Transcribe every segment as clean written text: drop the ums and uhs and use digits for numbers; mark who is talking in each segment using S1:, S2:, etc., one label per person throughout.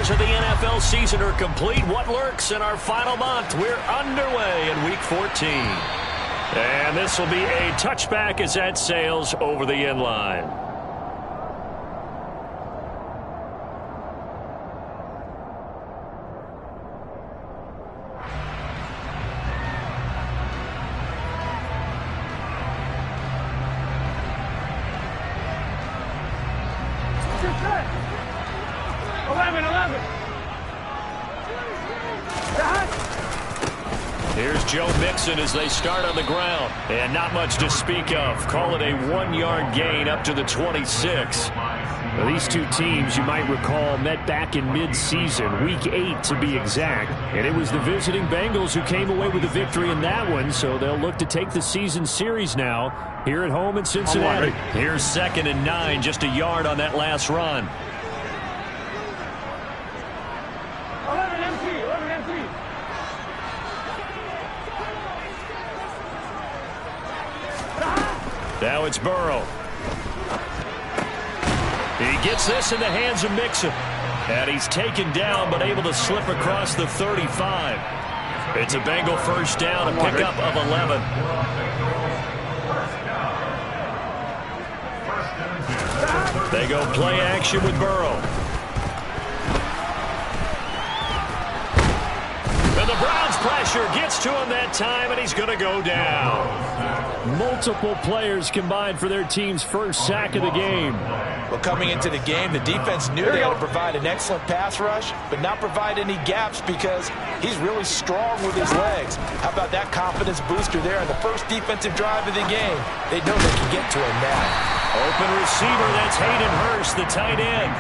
S1: hours of the NFL season are complete. What lurks in our final month? We're underway in Week 14. And this will be a touchback as that sails over the end line. Here's Joe Mixon as they start on the ground. And not much to speak of. Call it a 1-yard gain up to the 26. Well, these two teams, you might recall, met back in mid-season, Week 8 to be exact. And it was the visiting Bengals who came away with the victory in that one, so they'll look to take the season series now here at home in Cincinnati. Here's 2nd and 9, just a yard on that last run. Now it's Burrow. He gets this in the hands of Mixon. And he's taken down but able to slip across the 35. It's a Bengal first down, a pickup of 11. They go play action with Burrow. And the Browns pressure gets to him that time, and he's going to go down. Multiple players combined for their team's first sack of the game.
S2: Well, coming into the game, the defense knew they had to provide an excellent pass rush, but not provide any gaps because he's really strong with his legs. How about that confidence booster there on the first defensive drive of the game? They know they can get to him now.
S1: Open receiver, that's Hayden Hurst, the tight end.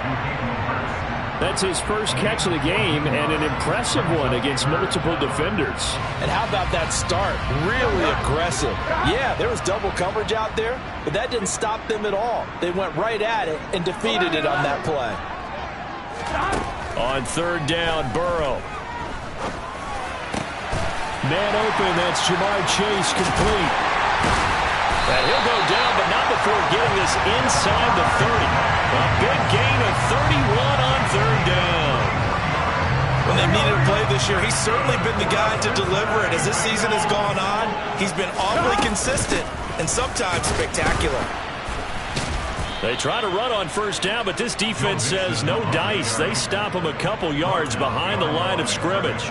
S1: That's his first catch of the game, and an impressive one against multiple defenders.
S2: And how about that start? Really aggressive. Yeah, there was double coverage out there, but that didn't stop them at all. They went right at it and defeated it on that play.
S1: On 3rd down, Burrow. Man open, that's Jamar Chase complete. And he'll go down, but not before getting this inside the 30. A big gain of 31 on 3rd down.
S2: When they needed a play this year, he's certainly been the guy to deliver it. As this season has gone on, he's been awfully consistent and sometimes spectacular.
S1: They try to run on 1st down, but this defense says no dice. They stop him a couple yards behind the line of scrimmage.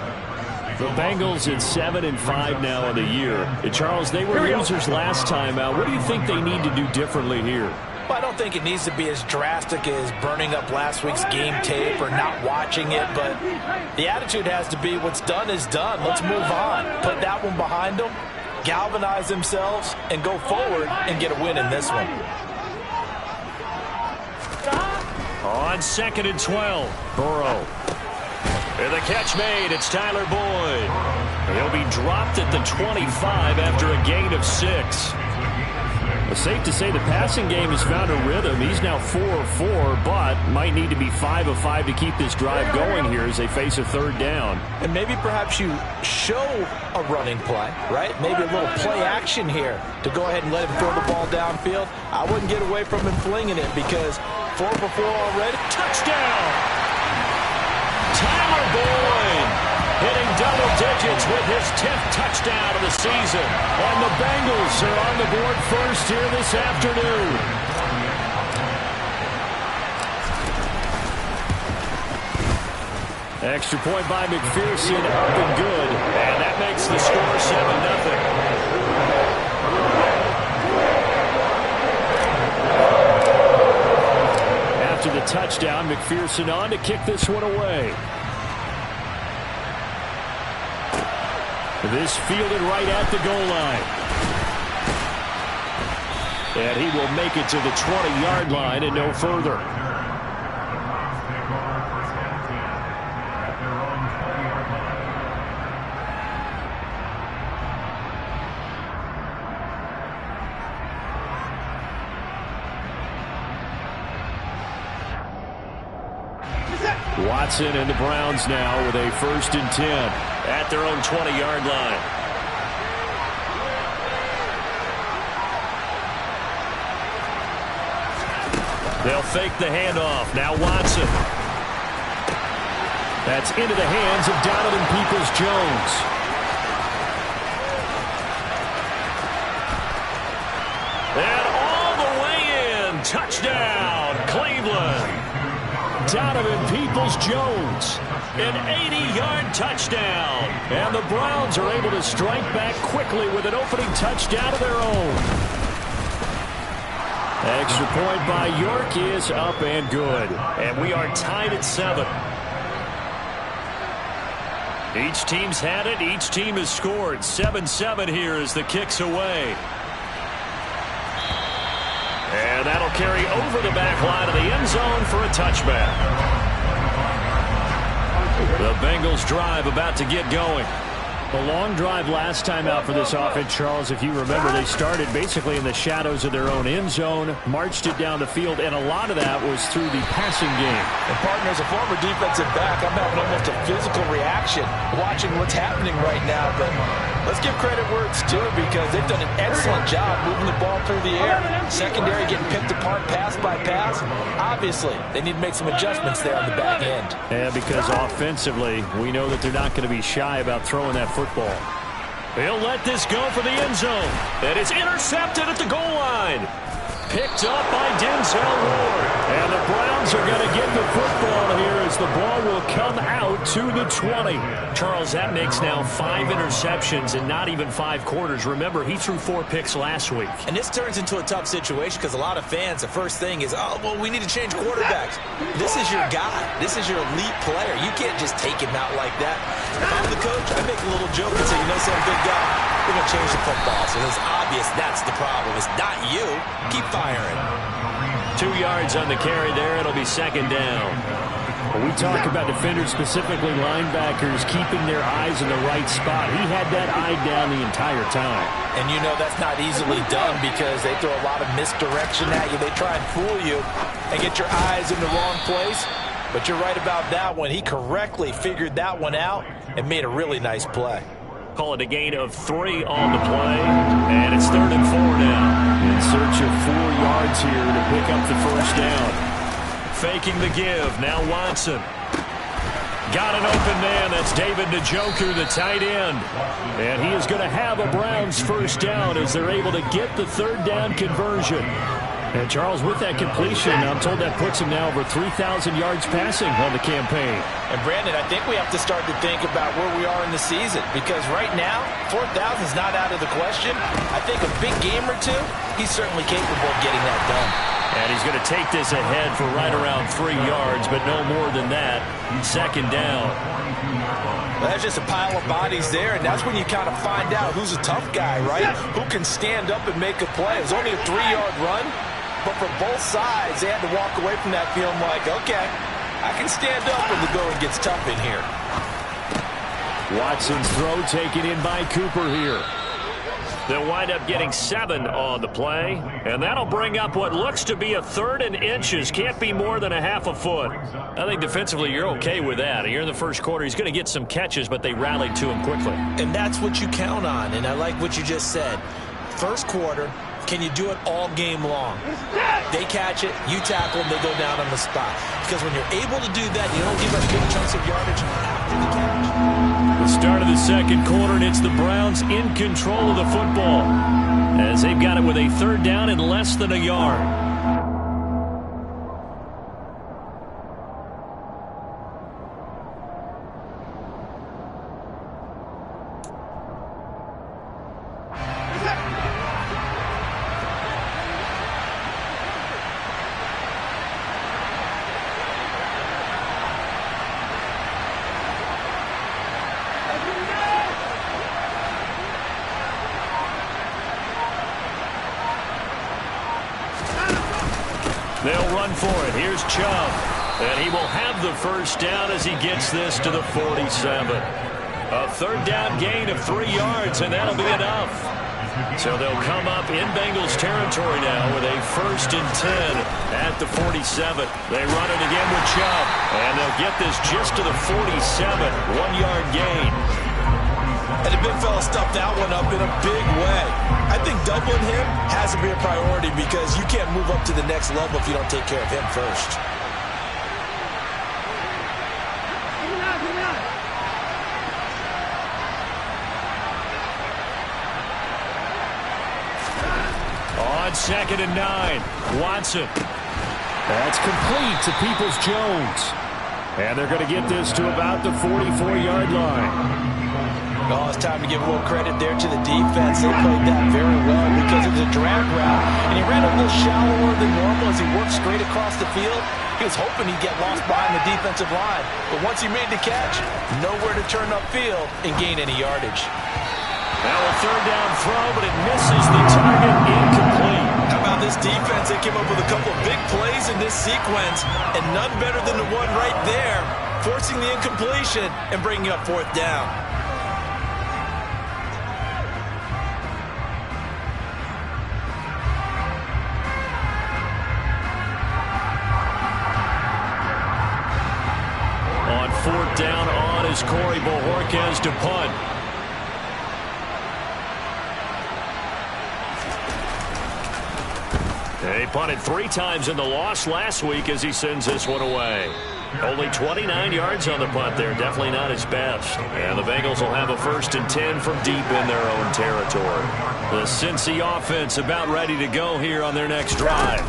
S1: The Bengals at 7-5 now in the year. And Charles, they were losers last time out. What do you think they need to do differently here?
S2: Well, I don't think it needs to be as drastic as burning up last week's game tape or not watching it, but the attitude has to be what's done is done. Let's move on. Put that one behind them, galvanize themselves, and go forward and get a win in this one.
S1: On 2nd and 12, Burrow. And the catch made, it's Tyler Boyd. He'll be dropped at the 25 after a gain of 6. It's safe to say the passing game has found a rhythm. He's now 4 of 4, but might need to be 5 of 5 to keep this drive going here as they face a 3rd down.
S2: And maybe perhaps you show a running play, right? Maybe a little play action here to go ahead and let him throw the ball downfield. I wouldn't get away from him flinging it because 4 for 4 already. Touchdown! Tyler Boyd hitting double digits with his 10th touchdown of the season.
S1: And the Bengals are on the board first here this afternoon. Extra point by McPherson, up and good. And that makes the score 7-0. After the touchdown, McPherson on to kick this one away. This fielded right at the goal line. And he will make it to the 20-yard line and no further. Watson and the Browns now with a 1st and 10 at their own 20-yard line. They'll fake the handoff. Now Watson. That's into the hands of Donovan Peoples-Jones. And all the way in. Touchdown, Cleveland. Donovan Peoples-Jones. An 80-yard touchdown. And the Browns are able to strike back quickly with an opening touchdown of their own. Extra point by York is up and good. And we are tied at 7. Each team's had it. Each team has scored. 7-7 here as the kick's away. And that'll carry over the back line of the end zone for a touchback. The Bengals drive about to get going. A long drive last time out for this offense, Charles. If you remember, they started basically in the shadows of their own end zone, marched it down the field, and a lot of that was through the passing game.
S2: And, partner, as a former defensive back, I'm having almost a physical reaction watching what's happening right now. But let's give credit where it's due because they've done an excellent job moving the ball through the air. Secondary getting picked apart pass by pass. Obviously, they need to make some adjustments there on the back end.
S1: Yeah, because offensively, we know that they're not going to be shy about throwing that football. He'll let this go for the end zone. And it's intercepted at the goal line. Picked up by Denzel Ward. And the Browns are going to get the football here as the ball will come out to the 20. Charles, that makes now 5 interceptions in not even 5 quarters. Remember, he threw 4 picks last week.
S2: And this turns into a tough situation because a lot of fans, the first thing is, oh, well, we need to change quarterbacks. This is your guy. This is your elite player. You can't just take him out like that. If I'm the coach, I make a little joke and say, you know something, big guy, we're going to change the football. So it's obvious that's the problem. It's not you. Keep firing.
S1: 2 yards on the carry there. It'll be second down. When we talk about defenders, specifically linebackers, keeping their eyes in the right spot. He had that eye down the entire time.
S2: And you know that's not easily done because they throw a lot of misdirection at you. They try and fool you and get your eyes in the wrong place. But you're right about that one. He correctly figured that one out and made a really nice play.
S1: Call it a gain of 3 on the play. And it's 3rd and 4 now. In search of 4 yards here to pick up the first down. Faking the give. Now Watson. Got an open man. That's David Njoku, the tight end. And he is going to have a Browns first down as they're able to get the 3rd down conversion. And, Charles, with that completion, I'm told that puts him now over 3,000 yards passing on the campaign.
S2: And, Brandon, I think we have to start to think about where we are in the season because right now, 4,000 is not out of the question. I think a big game or two, he's certainly capable of getting that done.
S1: And he's going to take this ahead for right around 3 yards, but no more than that. Second down.
S2: Well, that's just a pile of bodies there, and that's when you kind of find out who's a tough guy, right? Who can stand up and make a play. It was only a 3-yard run. But for both sides, they had to walk away from that feeling like, okay, I can stand up when the going gets tough in here.
S1: Watson's throw taken in by Cooper here. They'll wind up getting 7 on the play, and that'll bring up what looks to be a 3rd and inches. Can't be more than a half a foot. I think defensively you're okay with that. Here in the first quarter, he's going to get some catches, but they rallied to him quickly.
S2: And that's what you count on, and I like what you just said. First quarter, can you do it all game long? They catch it, you tackle them, they go down on the spot. Because when you're able to do that, you don't give up big chunks of yardage after the catch.
S1: The start of the second quarter, and it's the Browns in control of the football as they've got it with a 3rd down and less than a yard. They'll run for it. Here's Chubb. And he will have the first down as he gets this to the 47. A 3rd down gain of 3 yards, and that'll be enough. So they'll come up in Bengals territory now with a 1st and 10 at the 47. They run it again with Chubb. And they'll get this just to the 47. 1-yard gain.
S2: And the big fella stuffed that one up in a big way. I think doubling him has to be a priority because you can't move up to the next level if you don't take care of him first.
S1: On 2nd and 9, Watson. That's complete to Peoples-Jones. And they're going to get this to about the 44-yard line.
S2: Oh, it's time to give a little credit there to the defense. They played that very well because it was a drag route, and he ran a little shallower than normal as he worked straight across the field. He was hoping he'd get lost behind the defensive line, but once he made the catch, nowhere to turn upfield and gain any yardage.
S1: Now a 3rd down throw, but it misses the target, incomplete.
S2: How about this defense? They came up with a couple of big plays in this sequence, and none better than the one right there, forcing the incompletion and bringing up 4th down.
S1: On 4th down on is Corey Bojorquez to punt. They punted 3 times in the loss last week as he sends this one away. Only 29 yards on the punt there. Definitely not his best. And the Bengals will have a 1st and 10 from deep in their own territory. The Cincy offense about ready to go here on their next drive.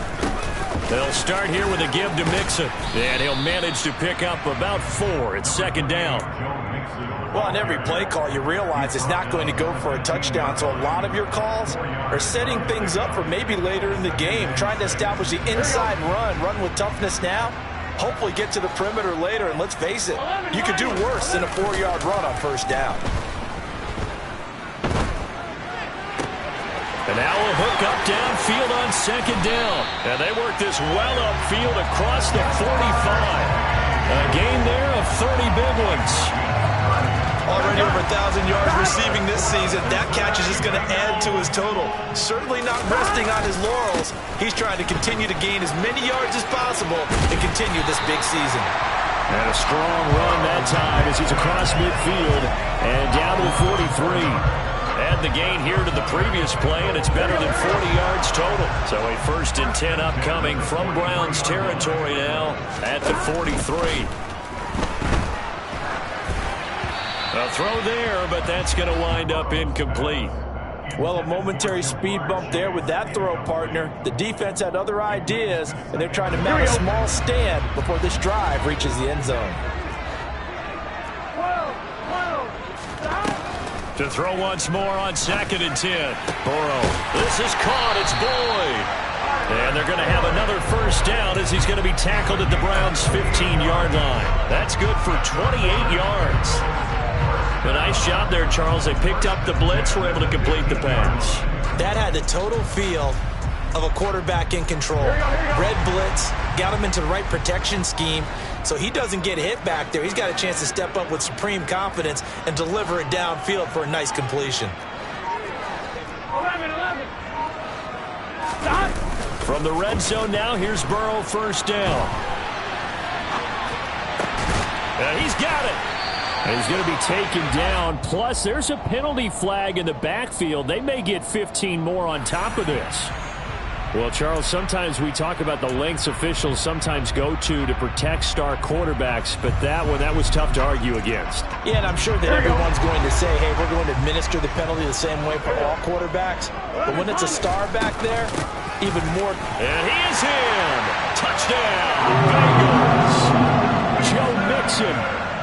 S1: They'll start here with a give to Mixon. And he'll manage to pick up about 4. It's 2nd down.
S2: Well, on every play call, you realize it's not going to go for a touchdown. So a lot of your calls are setting things up for maybe later in the game, trying to establish the inside run with toughness now, hopefully get to the perimeter later. And let's face it, you could do worse than a 4-yard run on 1st down.
S1: And now a hook up downfield on 2nd down. And they work this well upfield across the 45. A gain there of 30 big ones.
S2: Already over 1,000 yards receiving this season. That catch is just going to add to his total. Certainly not resting on his laurels. He's trying to continue to gain as many yards as possible and continue this big season.
S1: And a strong run that time as he's across midfield and down to the 43. Add the gain here to the previous play, and it's better than 40 yards total. So a 1st and 10 upcoming from Browns territory now at the 43. A throw there, but that's going to wind up incomplete.
S2: Well, a momentary speed bump there with that throw, partner. The defense had other ideas, and they're trying to mount a small stand before this drive reaches the end zone.
S1: To throw once more on 2nd and 10. Burrow. This is caught. It's Boyd. And they're going to have another 1st down as he's going to be tackled at the Browns' 15-yard line. That's good for 28 yards. A nice job there, Charles. They picked up the blitz, were able to complete the pass.
S2: That had the total feel of a quarterback in control. Red blitz, got him into the right protection scheme, so he doesn't get hit back there. He's got a chance to step up with supreme confidence and deliver it downfield for a nice completion.
S1: From the red zone now, here's Burrow, 1st down. He's got it. And he's going to be taken down. Plus, there's a penalty flag in the backfield. They may get 15 more on top of this. Well, Charles, sometimes we talk about the lengths officials sometimes go to protect star quarterbacks, but that was tough to argue against.
S2: Yeah, and I'm sure that everyone's going to say, hey, we're going to administer the penalty the same way for all quarterbacks. But when it's a star back there, even more.
S1: And he is in. Touchdown, Bengals. Joe Mixon.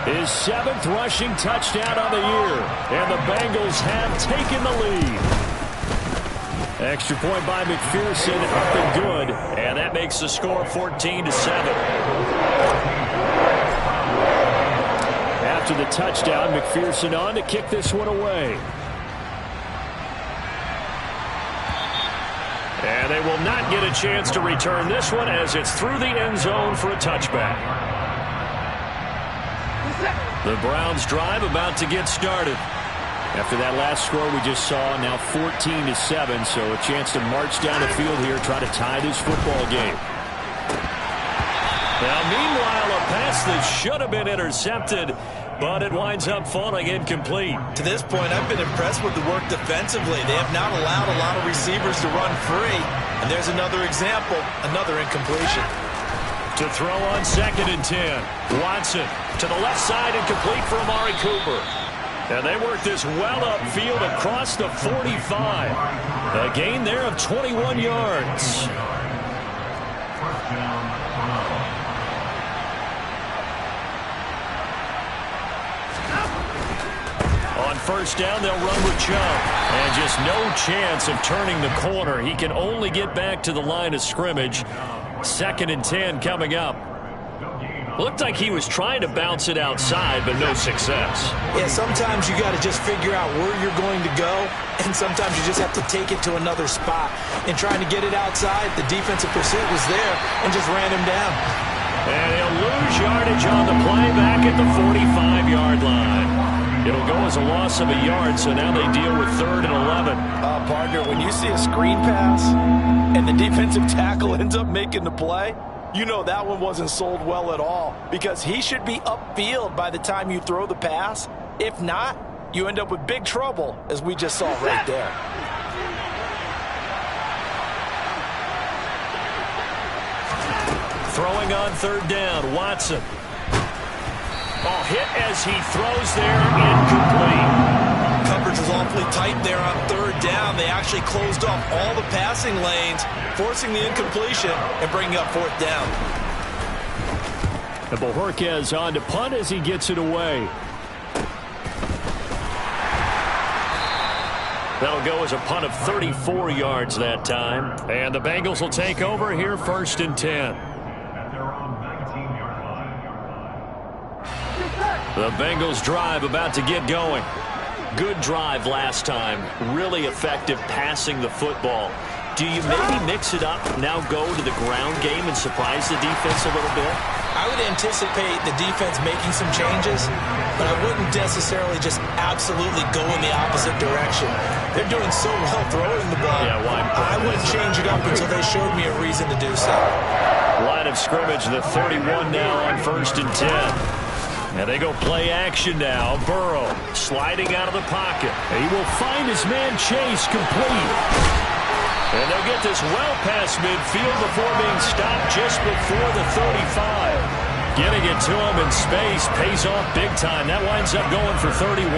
S1: His 7th rushing touchdown on the year. And the Bengals have taken the lead. Extra point by McPherson, up and good. And that makes the score 14-7. After the touchdown, McPherson on to kick this one away. And they will not get a chance to return this one as it's through the end zone for a touchback. The Browns drive about to get started. After that last score we just saw, now 14-7, so a chance to march down the field here, try to tie this football game. Now, meanwhile, a pass that should have been intercepted, but it winds up falling incomplete.
S2: To this point, I've been impressed with the work defensively. They have not allowed a lot of receivers to run free, and there's another example, another incompletion.
S1: To throw on 2nd and 10. Watson to the left side, incomplete for Amari Cooper. And they work this well upfield across the 45. A gain there of 21 yards. On first down, they'll run with Chubb. And just no chance of turning the corner. He can only get back to the line of scrimmage. 2nd and 10 coming up. Looked like he was trying to bounce it outside, but no success.
S2: Yeah, sometimes you got to just figure out where you're going to go, and sometimes you just have to take it to another spot. And trying to get it outside, the defensive pursuit was there and just ran him down.
S1: And he'll lose yardage on the play back at the 45-yard line. It'll go as a loss of a yard, so now they deal with 3rd and 11.
S2: Partner, when you see a screen pass and the defensive tackle ends up making the play, you know that one wasn't sold well at all, because he should be upfield by the time you throw the pass. If not, you end up with big trouble, as we just saw right there.
S1: Throwing on 3rd down, Watson. Oh, hit as he throws there, incomplete.
S2: Coverage was awfully tight there on 3rd down. They actually closed off all the passing lanes, forcing the incompletion and bringing up 4th down.
S1: And Bojorquez on to punt as he gets it away. That'll go as a punt of 34 yards that time. And the Bengals will take over here 1st and 10. The Bengals drive about to get going. Good drive last time. Really effective passing the football. Do you maybe mix it up, now go to the ground game and surprise the defense a little bit?
S2: I would anticipate the defense making some changes, but I wouldn't necessarily just absolutely go in the opposite direction. They're doing so well throwing the ball.
S1: Yeah, why?
S2: I wouldn't change it up until they showed me a reason to do so.
S1: Line of scrimmage, the 31 now on 1st and 10. And they go play action now. Burrow sliding out of the pocket. He will find his man Chase complete. And they'll get this well past midfield before being stopped just before the 35. Getting it to him in space pays off big time. That winds up going for 31.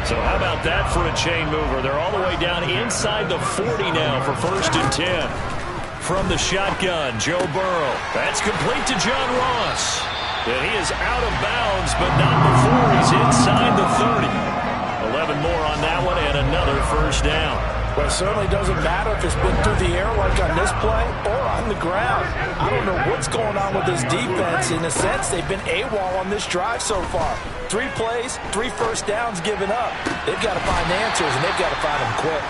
S1: So how about that for a chain mover? They're all the way down inside the 40 now for 1st and 10. From the shotgun, Joe Burrow. That's complete to John Ross. And he is out of bounds, but not before he's inside the 30. 11 more on that one and another 1st down.
S2: Well, it certainly doesn't matter if it's been through the air like on this play or on the ground. I don't know what's going on with this defense. In a sense, they've been AWOL on this drive so far. 3 plays, 3 1st downs given up. They've got to find answers, and they've got to find them quick.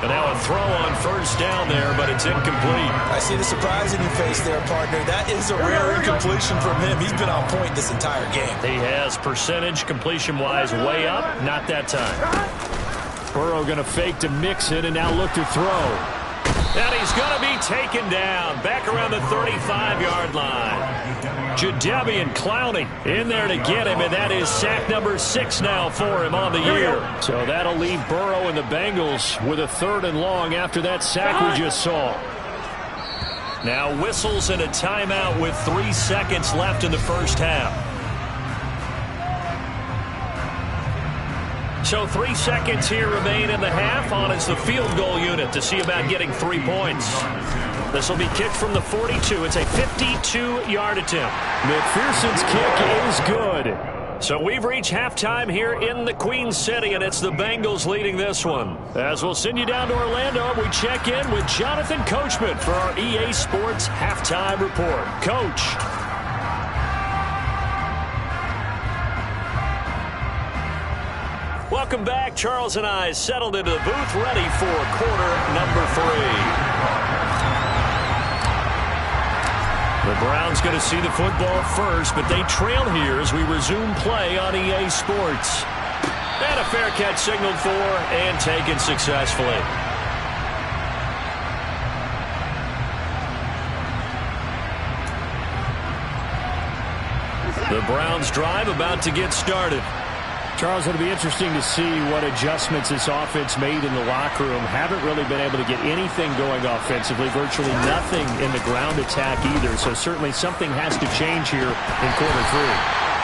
S1: And now a throw on 1st down there, but it's incomplete.
S2: I see the surprise in your face there, partner. That is a rare incompletion from him. He's been on point this entire game.
S1: He has percentage completion-wise way up. Not that time. Burrow going to fake to mix it and now look to throw. And he's going to be taken down back around the 35-yard line. Jadeveon Clowney in there to get him, and that is sack number 6 now for him on the year. So that'll leave Burrow and the Bengals with a 3rd and long after that sack we just saw. Now whistles and a timeout with 3 seconds left in the 1st half. So 3 seconds here remain in the half. On is the field goal unit to see about getting 3 points. This will be kicked from the 42. It's a 52-yard attempt. McPherson's kick is good. So we've reached halftime here in the Queen City, and it's the Bengals leading this one. As we'll send you down to Orlando, we check in with Jonathan Coachman for our EA Sports Halftime Report. Coach. Welcome back. Charles and I settled into the booth, ready for quarter number 3. The Browns going to see the football first, but they trail here as we resume play on EA Sports. And a fair catch signaled for and taken successfully. The Browns drive about to get started. Charles, it'll be interesting to see what adjustments this offense made in the locker room. Haven't really been able to get anything going offensively, virtually nothing in the ground attack either. So certainly something has to change here in quarter 3.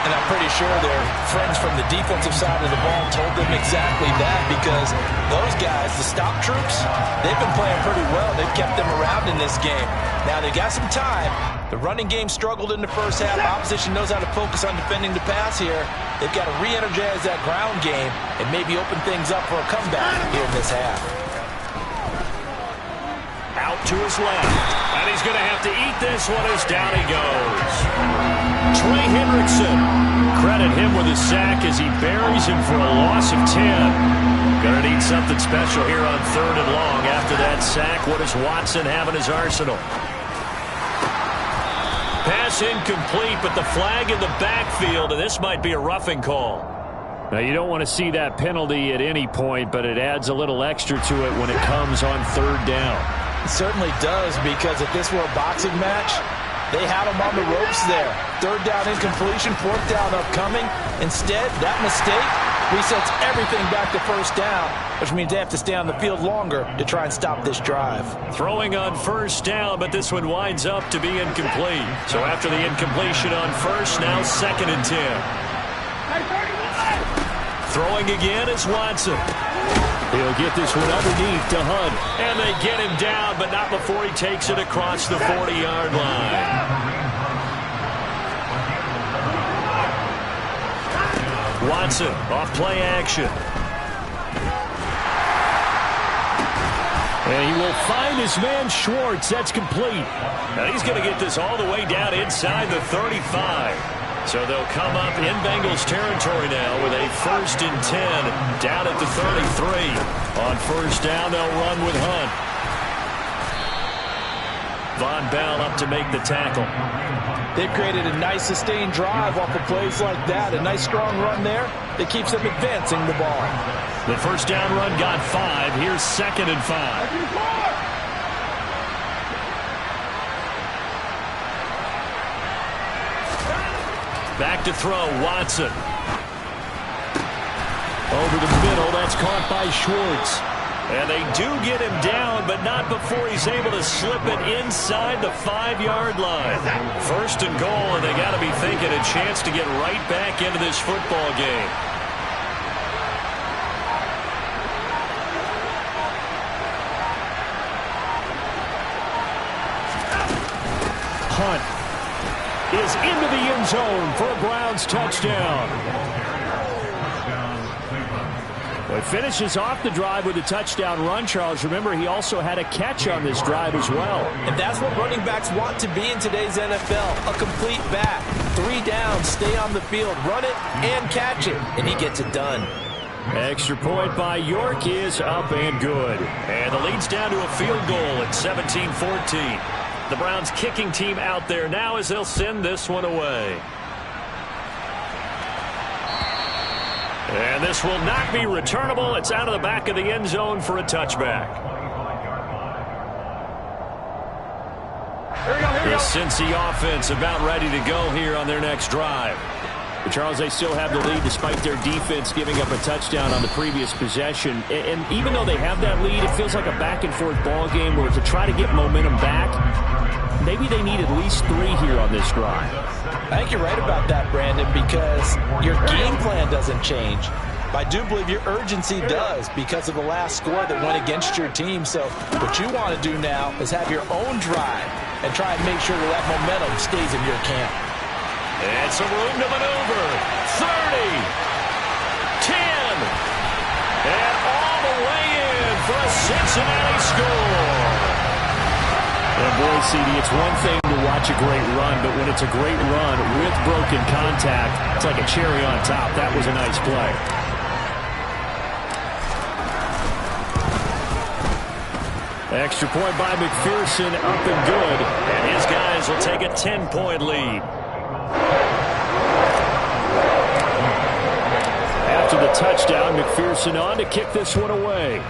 S2: And I'm pretty sure their friends from the defensive side of the ball told them exactly that, because those guys, the stop troops, they've been playing pretty well. They've kept them around in this game. Now, they got some time. The running game struggled in the first half. Opposition knows how to focus on defending the pass here. They've got to re-energize that ground game and maybe open things up for a comeback here in this half.
S1: Out to his left. And he's going to have to eat this one as down he goes. Trey Hendrickson. Credit him with a sack as he buries him for a loss of 10. Going to need something special here on 3rd and long. After that sack, what does Watson have in his arsenal? Pass incomplete, but the flag in the backfield, and this might be a roughing call. Now, you don't want to see that penalty at any point, but it adds a little extra to it when it comes on 3rd down.
S2: It certainly does, because if this were a boxing match, they had him on the ropes there. 3rd down incompletion, 4th down upcoming. Instead, that mistake resets everything back to 1st down, which means they have to stay on the field longer to try and stop this drive.
S1: Throwing on 1st down, but this one winds up to be incomplete. So after the incompletion on 1st, now 2nd and 10. Throwing again is Watson. He'll get this one underneath to Hunt. And they get him down, but not before he takes it across the 40-yard line. Watson off play action. And he will find his man Schwartz. That's complete. Now he's going to get this all the way down inside the 35. So they'll come up in Bengals territory now with a 1st and 10 down at the 33. On 1st down, they'll run with Hunt. Von Bell up to make the tackle.
S2: They've created a nice sustained drive off of plays like that. A nice strong run there that keeps them advancing the ball.
S1: The 1st down run got 5. Here's 2nd and 5. Back to throw, Watson. Over the middle, that's caught by Schwartz. And they do get him down, but not before he's able to slip it inside the 5-yard line. 1st and goal, and they got to be thinking a chance to get right back into this football game. Hunt is into the end zone for a Browns touchdown. Well, he finishes off the drive with a touchdown run, Charles. Remember, he also had a catch on this drive as well.
S2: And that's what running backs want to be in today's NFL, a complete back. 3 downs, stay on the field, run it, and catch it, and he gets it done.
S1: Extra point by York is up and good. And the lead's down to a field goal at 17-14. The Browns kicking team out there now as they'll send this one away. And this will not be returnable. It's out of the back of the end zone for a touchback. This Cincy offense about ready to go here on their next drive. But Charles, they still have the lead despite their defense giving up a touchdown on the previous possession. And even though they have that lead, it feels like a back-and-forth ball game where to try to get momentum back, maybe they need at least 3 here on this drive.
S2: I think you're right about that, Brandon, because your game plan doesn't change. I do believe your urgency does because of the last score that went against your team. So what you want to do now is have your own drive and try and make sure that momentum stays in your camp.
S1: And some room to maneuver. 30. 10. And all the way in for a Cincinnati score. And boy, CD, it's one thing to watch a great run, but when it's a great run with broken contact, it's like a cherry on top. That was a nice play. Extra point by McPherson, up and good. And his guys will take a 10-point lead. After the touchdown, McPherson on to kick this one away.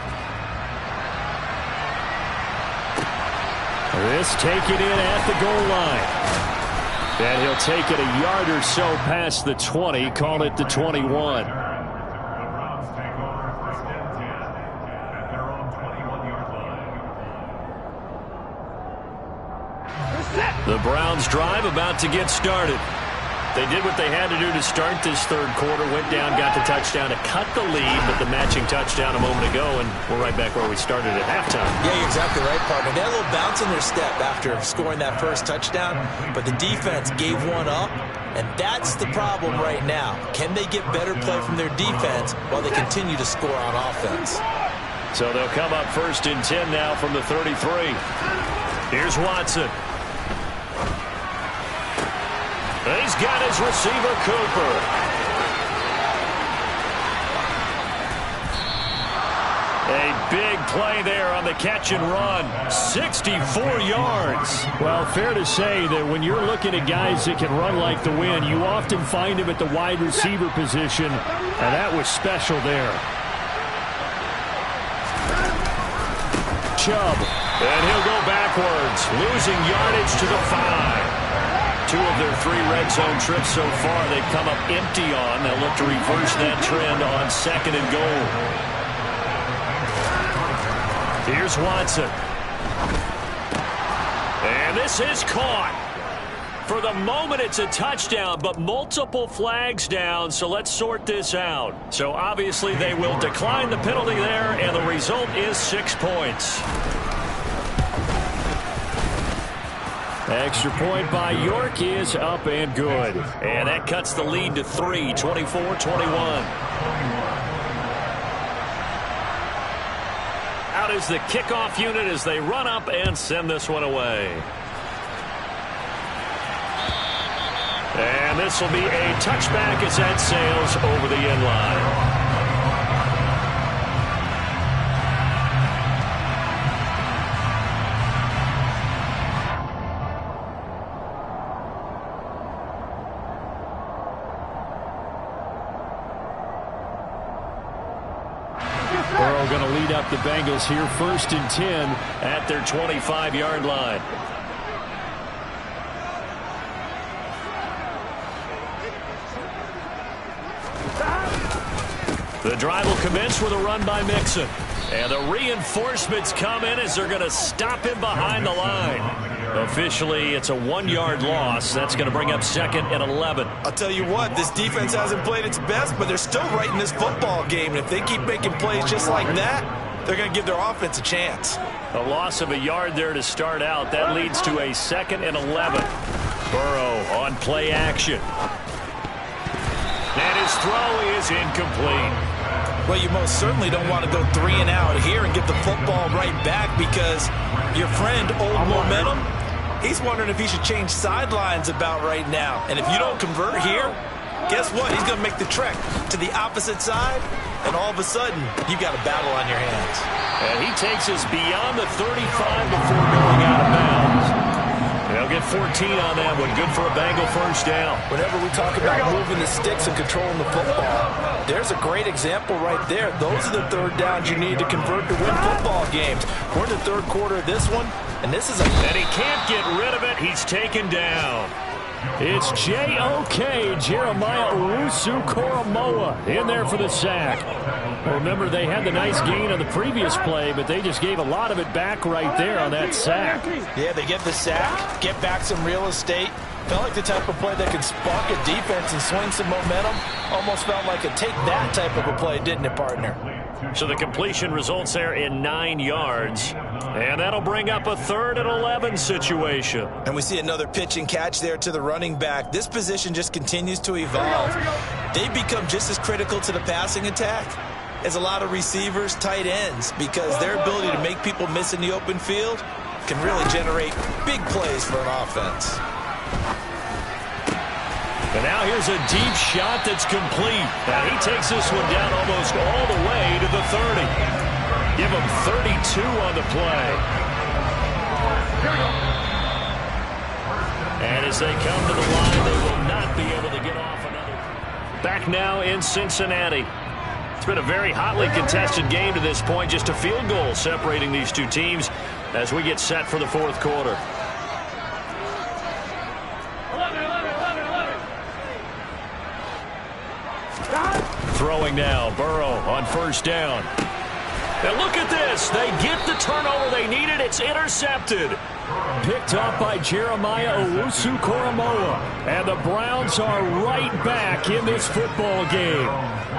S1: This taken in at the goal line. And he'll take it a yard or so past the 20, call it the 21. The Browns drive about to get started. They did what they had to do to start this third quarter. Went down, got the touchdown to cut the lead, but the matching touchdown a moment ago, and we're right back where we started at halftime.
S2: Yeah, you're exactly right, partner. They had a little bounce in their step after scoring that first touchdown, but the defense gave one up, and that's the problem right now. Can they get better play from their defense while they continue to score on offense?
S1: So they'll come up 1st and 10 now from the 33. Here's Watson. He's got his receiver, Cooper. A big play there on the catch and run. 64 yards.
S3: Well, fair to say that when you're looking at guys that can run like the wind, you often find them at the wide receiver position, and that was special there.
S1: Chubb, and he'll go backwards, losing yardage to the 5. 2 of their 3 red zone trips so far they've come up empty on. They'll look to reverse that trend on 2nd and goal. Here's Watson. And this is caught. For the moment, it's a touchdown, but multiple flags down, so let's sort this out. So obviously they will decline the penalty there, and the result is 6 points.
S3: Extra point by York is up and good.
S1: And that cuts the lead to 3, 24-21. Out is the kickoff unit as they run up and send this one away. And this will be a touchback as that sails over the end line.
S3: Burrow going to lead up the Bengals here 1st and 10
S1: at their 25-yard line. The drive will commence with a run by Mixon. And the reinforcements come in as they're going to stop him behind the line. Officially, it's a 1-yard loss. That's going to bring up 2nd and 11.
S2: I'll tell you what, this defense hasn't played its best, but they're still right in this football game. And if they keep making plays just like that, they're going to give their offense a chance.
S1: A loss of a yard there to start out. That leads to a 2nd and 11. Burrow on play action. And his throw is incomplete.
S2: Well, you most certainly don't want to go 3 and out here and get the football right back because your friend, Old Momentum, he's wondering if he should change sidelines about right now. And if you don't convert here, guess what? He's going to make the trek to the opposite side, and all of a sudden, you've got a battle on your hands.
S1: And he takes us beyond the 35 before going out of bounds. They'll get 14 on that one. Good for a Bengal 1st down.
S2: Whenever we talk about moving the sticks and controlling the football, there's a great example right there. Those are the 3rd downs you need to convert to win football games. We're in the 3rd quarter of this one, and this is a...
S1: And he can't get rid of it. He's taken down.
S3: It's J.O.K. Jeremiah Owusu-Koramoah in there for the sack. Well, remember, they had the nice gain on the previous play, but they just gave a lot of it back right there on that sack.
S2: Yeah, they get the sack, get back some real estate. Felt like the type of play that could spark a defense and swing some momentum. Almost felt like a take that type of a play, didn't it, partner?
S1: So the completion results there in 9 yards. And that'll bring up a 3rd and 11 situation.
S2: And we see another pitch and catch there to the running back. This position just continues to evolve. They become just as critical to the passing attack as a lot of receivers, tight ends, because their ability to make people miss in the open field can really generate big plays for an offense.
S1: And now here's a deep shot that's complete. And he takes this one down almost all the way to the 30. Give him 32 on the play. And as they come to the line, they will not be able to get off another. Back now in Cincinnati. It's been a very hotly contested game to this point. Just a field goal separating these two teams as we get set for the 4th quarter. Throwing now, Burrow on 1st down. And look at this. They get the turnover they needed. It's intercepted.
S3: Picked off by Jeremiah Owusu-Koramoah. And the Browns are right back in this football game.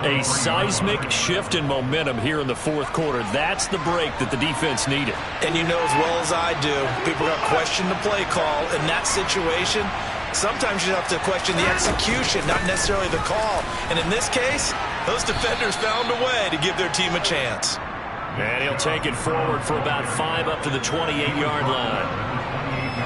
S1: A seismic shift in momentum here in the fourth quarter. That's the break that the defense needed.
S2: And you know as well as I do, people are going to question the play call. In that situation, sometimes you have to question the execution, not necessarily the call. And in this case, those defenders found a way to give their team a chance.
S1: And he'll take it forward for about 5 up to the 28-yard line.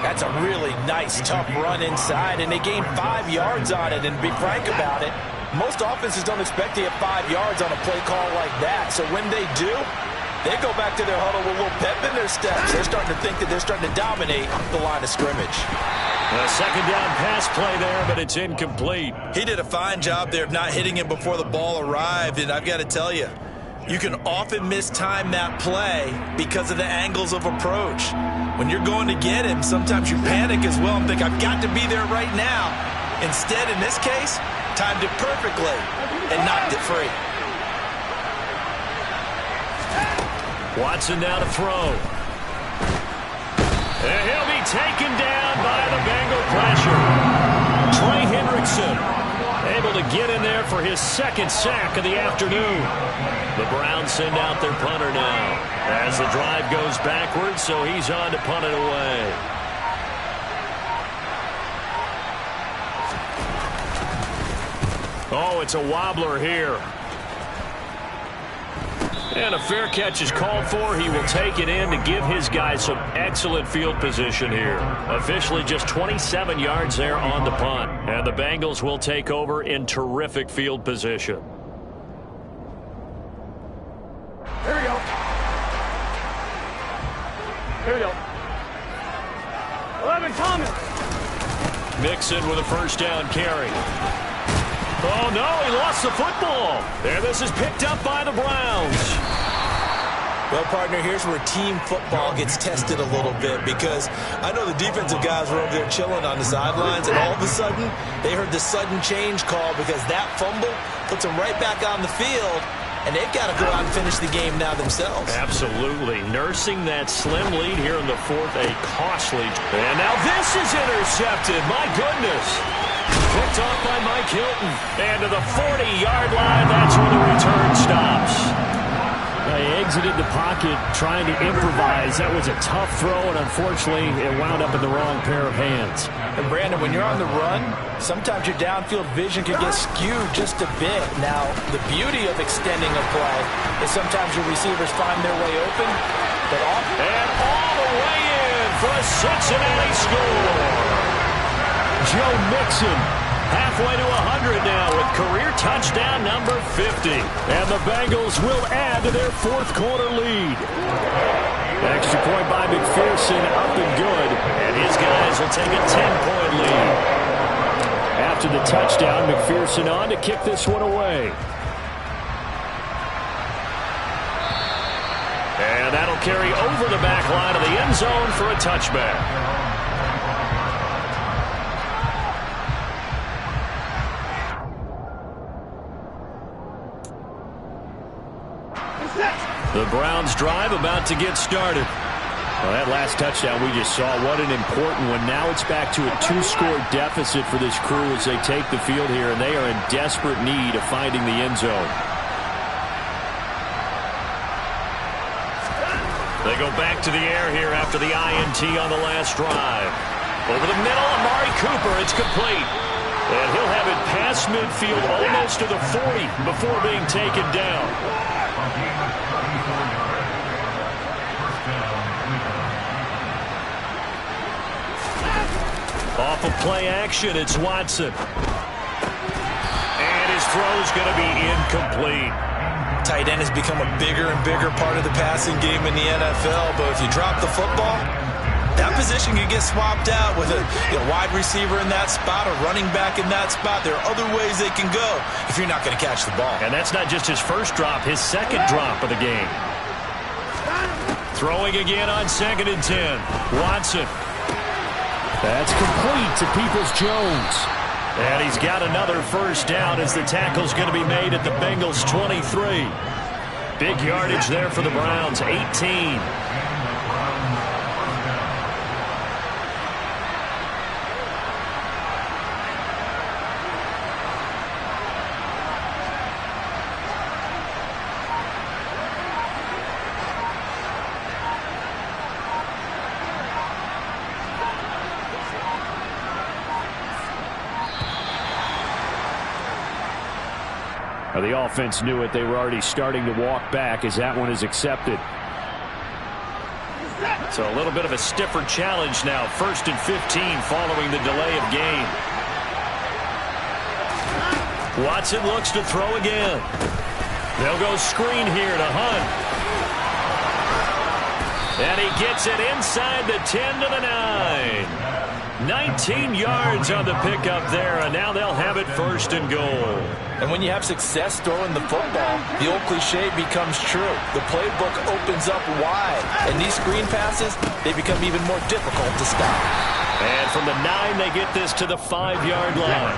S2: That's a really nice, tough run inside, and they gained 5 yards on it. And to be frank about it, most offenses don't expect to get 5 yards on a play call like that. So when they do, they go back to their huddle with a little pep in their steps. They're starting to think that they're starting to dominate the line of scrimmage.
S1: A second down pass play there, but it's incomplete.
S2: He did a fine job there of not hitting him before the ball arrived, and I've got to tell you, you can often mistime that play because of the angles of approach. When you're going to get him, sometimes you panic as well and think, I've got to be there right now. Instead, in this case, timed it perfectly and knocked it free.
S1: Watson now to throw. And he'll be taken down by the Bengal pressure. Trey Hendrickson able to get in there for his second sack of the afternoon. The Browns send out their punter now as the drive goes backwards, so he's on to punt it away. Oh, it's a wobbler here. And a fair catch is called for. He will take it in to give his guys some excellent field position here. Officially just 27 yards there on the punt. And the Bengals will take over in terrific field position.
S4: Here we go. Here we go. 11 coming.
S1: Mixon with a first down carry. Oh, no, he lost the football. There, this is picked up by the Browns.
S2: Well, partner, here's where team football gets tested a little bit, because I know the defensive guys were over there chilling on the sidelines, and all of a sudden, they heard the sudden change call because that fumble puts them right back on the field, and they've got to go out and finish the game now themselves.
S1: Absolutely. Nursing that slim lead here in the fourth, a costly. And now this is intercepted. My goodness. Picked off by Mike Hilton. And to the 40-yard line, that's where the return stops.
S3: He exited the pocket trying to improvise. That was a tough throw, and unfortunately, it wound up in the wrong pair of hands.
S2: And Brandon, when you're on the run, sometimes your downfield vision can get skewed just a bit. Now, the beauty of extending a play is sometimes your receivers find their way open, but often...
S1: And all the way in for a Cincinnati score. Joe Mixon halfway to 100 now with career touchdown number 50.
S3: And the Bengals will add to their fourth quarter lead. Extra point by McPherson, up and good.
S1: And his guys will take a 10-point lead.
S3: After the touchdown, McPherson on to kick this one away.
S1: And that'll carry over the back line of the end zone for a touchback. The Browns drive about to get started.
S3: Well, that last touchdown we just saw, what an important one. Now it's back to a 2-score deficit for this crew as they take the field here, and they are in desperate need of finding the end zone.
S1: They go back to the air here after the INT on the last drive. Over the middle, Amari Cooper, it's complete. And he'll have it past midfield almost to the 40 before being taken down. Off of play action, it's Watson. And his throw's going to be incomplete.
S2: Tight end has become a bigger and bigger part of the passing game in the NFL, but if you drop the football, that position can get swapped out with a wide receiver in that spot, a running back in that spot. There are other ways they can go if you're not going to catch the ball.
S1: And that's not just his first drop, his second drop of the game. Throwing again on 2nd and 10. Watson.
S3: That's complete to Peoples-Jones.
S1: And he's got another first down as the tackle's going to be made at the Bengals 23. Big yardage there for the Browns, 18.
S3: Well, the offense knew it. They were already starting to walk back as that one is accepted.
S1: So a little bit of a stiffer challenge now. 1st and 15 following the delay of game. Watson looks to throw again. They'll go screen here to Hunt. And he gets it inside the 10 to the 9. 19 yards on the pickup there, and now they'll have it 1st and goal.
S2: And when you have success throwing the football, the old cliche becomes true. The playbook opens up wide, and these screen passes, they become even more difficult to stop.
S1: And from the 9, they get this to the 5-yard line.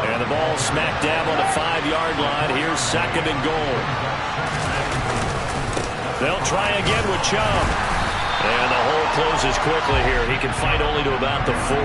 S1: And the ball smack dab on the 5-yard line. Here's 2nd and goal. They'll try again with Chubb. And the hole closes quickly here. He can fight only to about the 4.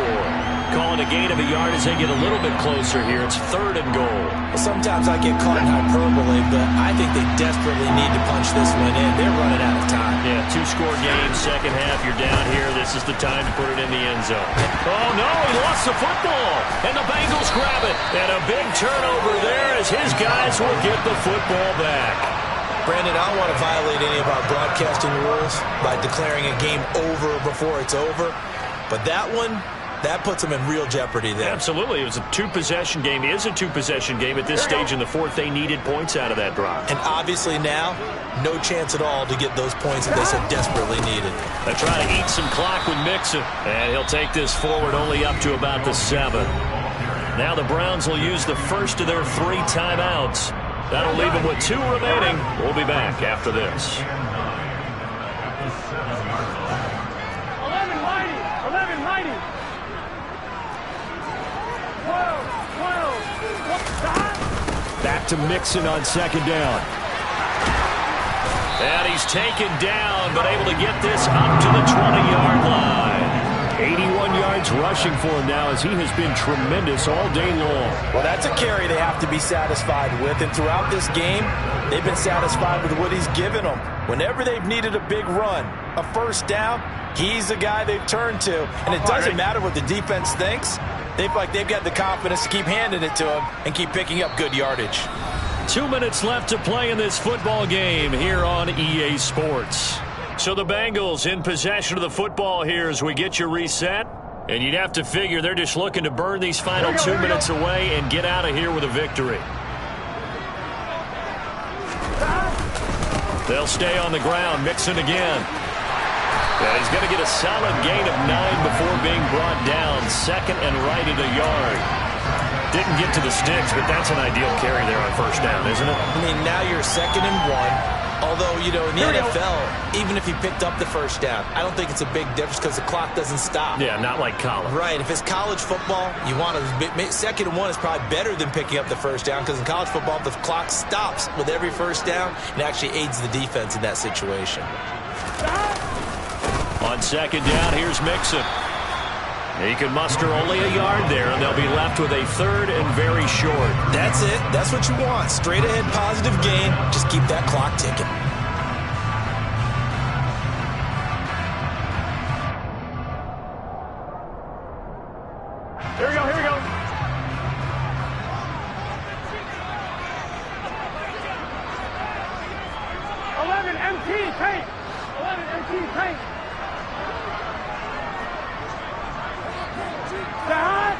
S1: Calling a gain of a yard as they get a little bit closer here. It's 3rd and goal.
S2: Well, sometimes I get caught in hyperbole, but I think they desperately need to punch this one in. They're running out of time.
S1: Yeah, 2-score game, second half. You're down here. This is the time to put it in the end zone. Oh, no, he lost the football. And the Bengals grab it. And a big turnover there as his guys will get the football back.
S2: Brandon, I don't want to violate any of our broadcasting rules by declaring a game over before it's over. But that one, that puts them in real jeopardy there.
S1: Absolutely. It was a 2-possession game. It is a 2-possession game at this stage in the 4th. They needed points out of that drive.
S2: And obviously now, no chance at all to get those points that they so desperately needed.
S1: They try to eat some clock with Mixon. And he'll take this forward only up to about the 7. Now the Browns will use the first of their 3 timeouts. That'll leave them with 2 remaining. We'll be back after this.
S4: 11 mighty. 11 mighty. 12.
S3: Back to Mixon on 2nd down.
S1: And he's taken down, but able to get this up to the 20-yard line.
S3: 81 yards rushing for him now as he has been tremendous all day long.
S2: Well, that's a carry they have to be satisfied with. And throughout this game, they've been satisfied with what he's given them. Whenever they've needed a big run, a 1st down, he's the guy they've turned to. And it doesn't matter what the defense thinks. They've got the confidence to keep handing it to him and keep picking up good yardage.
S1: 2 minutes left to play in this football game here on EA Sports. So the Bengals in possession of the football here as we get you reset. And you'd have to figure they're just looking to burn these final 2 minutes away and get out of here with a victory. They'll stay on the ground. Mixon again. And he's going to get a solid gain of 9 before being brought down. 2nd and right at a yard. Didn't get to the sticks, but that's an ideal carry there on 1st down, isn't it?
S2: I mean, now you're 2nd and 1. Although, you know, in the NFL, even if he picked up the 1st down, I don't think it's a big difference because the clock doesn't stop.
S1: Yeah, not like college.
S2: Right. If it's college football, you want to 2nd and 1 is probably better than picking up the 1st down because in college football, the clock stops with every 1st down and actually aids the defense in that situation.
S1: On 2nd down, here's Mixon. He can muster only a yard there, and they'll be left with a 3rd and very short.
S2: That's it. That's what you want. Straight ahead positive gain. Just keep that clock ticking.
S4: Here we go. Here we go. 11 MT paint. 11 MT paint. Down.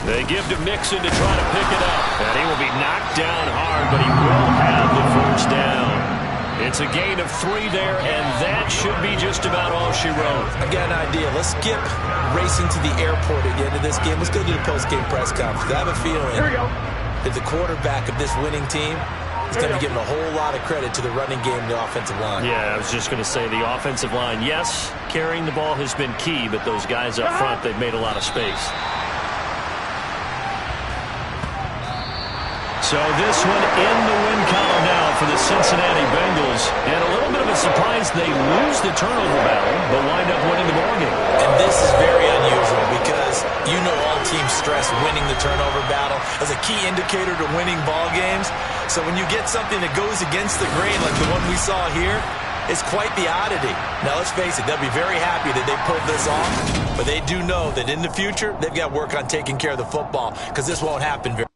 S1: They give to Mixon to try to pick it up. And he will be knocked down hard, but he will have the 1st down. It's a gain of 3 there, and that should be just about all she wrote.
S2: I got an idea. Let's skip racing to the airport at the end of this game. Let's go to the post-game press conference. I have a feeling that the quarterback of this winning team is going to be given a whole lot of credit to the running game and the offensive line.
S1: Yeah, I was just going to say the offensive line, yes, carrying the ball has been key, but those guys up front, they've made a lot of space. So this one in the win column now for the Cincinnati Bengals. And a little bit of a surprise, they lose the turnover battle, but wind up winning the ball game.
S2: And this is very unusual because You know all teams stress winning the turnover battle as a key indicator to winning ball games. So when you get something that goes against the grain like the one we saw here, it's quite the oddity. Now, let's face it, they'll be very happy that they pulled this off, but they do know that in the future, they've got to work on taking care of the football because this won't happen very